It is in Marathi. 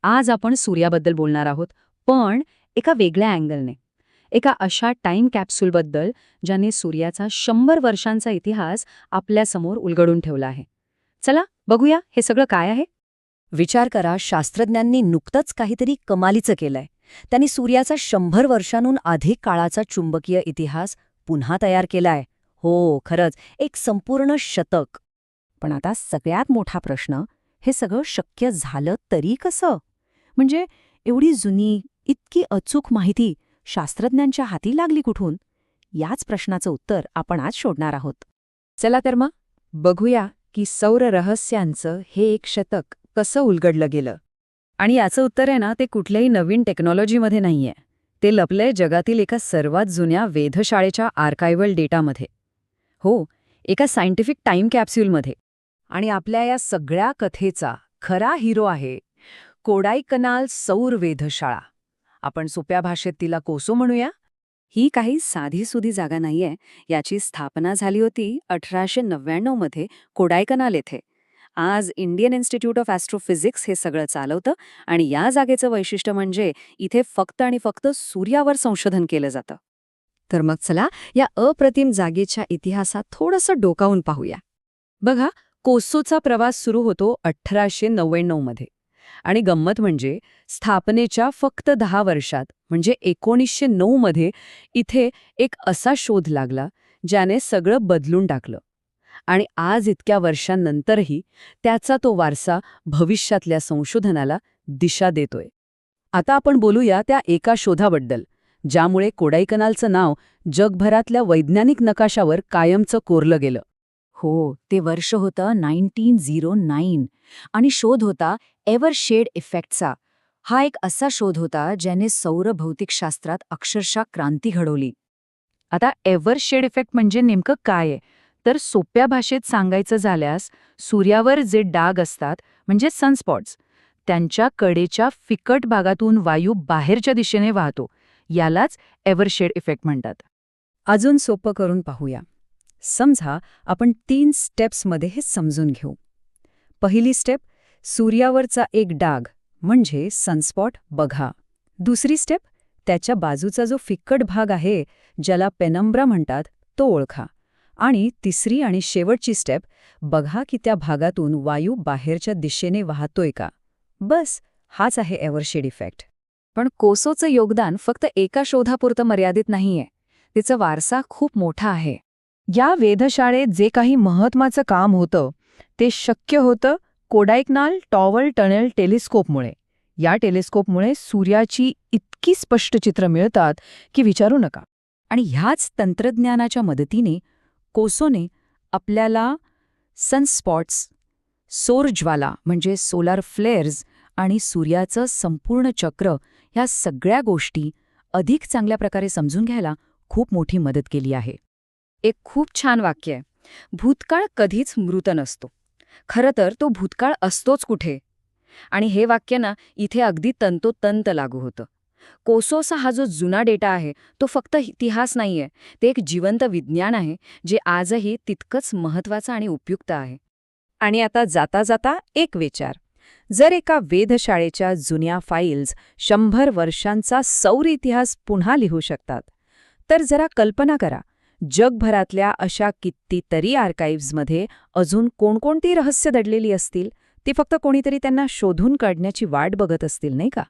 आज आपण सूर्याबद्दल बोलणार आहोत, पण एका वेगळ्या अँगलने. एका अशा टाईम कॅप्सूलबद्दल ज्याने सूर्याचा 100 वर्षांचा इतिहास आपल्यासमोर उलगडून ठेवला आहे. चला बघूया हे सगळं काय आहे. विचार करा, शास्त्रज्ञांनी नुकतंच काहीतरी कमालीचं केलंय. त्यांनी सूर्याचा 100 वर्षांहून अधिक काळाचा चुंबकीय इतिहास पुन्हा तयार केलाय. हो, खरंच एक संपूर्ण शतक. पण आता सगळ्यात मोठा प्रश्न, हे सगळं शक्य झालं तरी कसं? म्हणजे एवढी जुनी, इतकी अचूक माहिती शास्त्रज्ञांच्या हाती लागली कुठून? याच प्रश्नाचं उत्तर आपण आज शोधणार आहोत. चला तर मग बघूया की सौर रहस्यांचं हे एक शतक कसं उलगडलं गेलं. आणि याचं उत्तर आहे ना, ते कुठल्याही नवीन टेक्नॉलॉजीमध्ये नाहीये. ते लपलंय जगातील एका सर्वात जुन्या वेधशाळेच्या आर्कायव्हल डेटामध्ये. हो, एका सायंटिफिक टाईम कॅप्सूलमध्ये. आणि आपल्या या सगळ्या कथेचा खरा हिरो आहे कोडाईकनाल सौर वेधशाळा. आपण सोप्या भाषेत तिला कोसो म्हणूया. ही काही साधीसुधी जागा नाहीये. याची स्थापना झाली होती 1899 मध्ये कोडाईकनाल येथे. आज इंडियन इन्स्टिट्यूट ऑफ ॲस्ट्रोफिजिक्स हे सगळं चालवतं. आणि या जागेचं वैशिष्ट्य म्हणजे इथे फक्त आणि फक्त सूर्यावर संशोधन केलं जातं. तर मग चला या अप्रतिम जागेच्या इतिहासात थोडंसं डोकावून पाहूया. बघा, कोसोचा प्रवास सुरू होतो 1899 मध्ये. आणि गंमत म्हणजे स्थापनेच्या फक्त 10 वर्षात म्हणजे 1909 मध्ये इथे एक असा शोध लागला ज्याने सगळं बदलून टाकलं. आणि आज इतक्या वर्षांनंतरही त्याचा तो वारसा भविष्यातल्या संशोधनाला दिशा देतोय. आता आपण बोलूया त्या एका शोधाबद्दल ज्यामुळे कोडाईकनालचं नाव जगभरातल्या वैज्ञानिक नकाशावर कायमचं कोरलं गेलं. हो, ते वर्ष होतं 1909 आणि शोध होता एव्हरशेड इफेक्टचा. हा एक असा शोध होता ज्याने सौर भौतिकशास्त्रात अक्षरशः क्रांती घडवली. आता एव्हरशेड इफेक्ट म्हणजे नेमकं काय आहे? तर सोप्या भाषेत सांगायचं झाल्यास सूर्यावर जे डाग असतात म्हणजे सनस्पॉट्स, त्यांच्या कडेच्या फिकट भागातून वायू बाहेरच्या दिशेने वाहतो. यालाच एव्हरशेड इफेक्ट म्हणतात. अजून सोपं करून पाहूया. समजा आपण 3 स्टेप्समध्ये हे समजून घेऊ. पहिली स्टेप, सूर्यावरचा एक डाग म्हणजे सनस्पॉट बघा. दुसरी स्टेप, त्याच्या बाजूचा जो फिक्कट भाग आहे ज्याला पेनम्ब्रा म्हणतात तो ओळखा. आणि तिसरी आणि शेवटची स्टेप, बघा की त्या भागातून वायू बाहेरच्या दिशेने वाहतोय का. बस, हाच आहे एव्हरशेड इफेक्ट. पण कोसोचं योगदान फक्त एका शोधापुरतं मर्यादित नाहीये. तिचा वारसा खूप मोठा आहे. या वेधशाळेत जे काही महत्त्वाचं काम होतं ते शक्य होतं कोडाईकनाल टॉवर टनेल टेलिस्कोपमुळे. या टेलिस्कोपमुळे सूर्याची इतकी स्पष्ट चित्र मिळतात की विचारू नका. आणि ह्याच तंत्रज्ञानाच्या मदतीने कोसोने आपल्याला सनस्पॉट्स, सौरज्वाला म्हणजे सोलार फ्लेअर्स आणि सूर्याचं संपूर्ण चक्र ह्या सगळ्या गोष्टी अधिक चांगल्या प्रकारे समजून घ्यायला खूप मोठी मदत केली आहे. एक खूप छान वाक्य आहे, भूतकाळ कधीच मृत नसतो. खरं तर तो भूतकाळ असतोच कुठे. आणि हे वाक्य ना इथे अगदी तंतोतंत लागू होतं. कोसोचा हा जो जुना डेटा आहे तो फक्त इतिहास नाहीये, ते एक जिवंत विज्ञान आहे जे आजही तितकंच महत्त्वाचं आणि उपयुक्त आहे. आणि आता जाता जाता एक विचार, जर एका वेधशाळेच्या जुन्या फाईल्स 100 वर्षांचा सौर इतिहास पुन्हा लिहू शकतात, तर जरा कल्पना करा, जगभरातल्या अशा कितीतरी आर्काइव्हजमध्ये अजून कोणकोणती रहस्य दडलेली असतील. ती फक्त कोणीतरी त्यांना शोधून काढण्याची वाट बघत असतील, नाही का?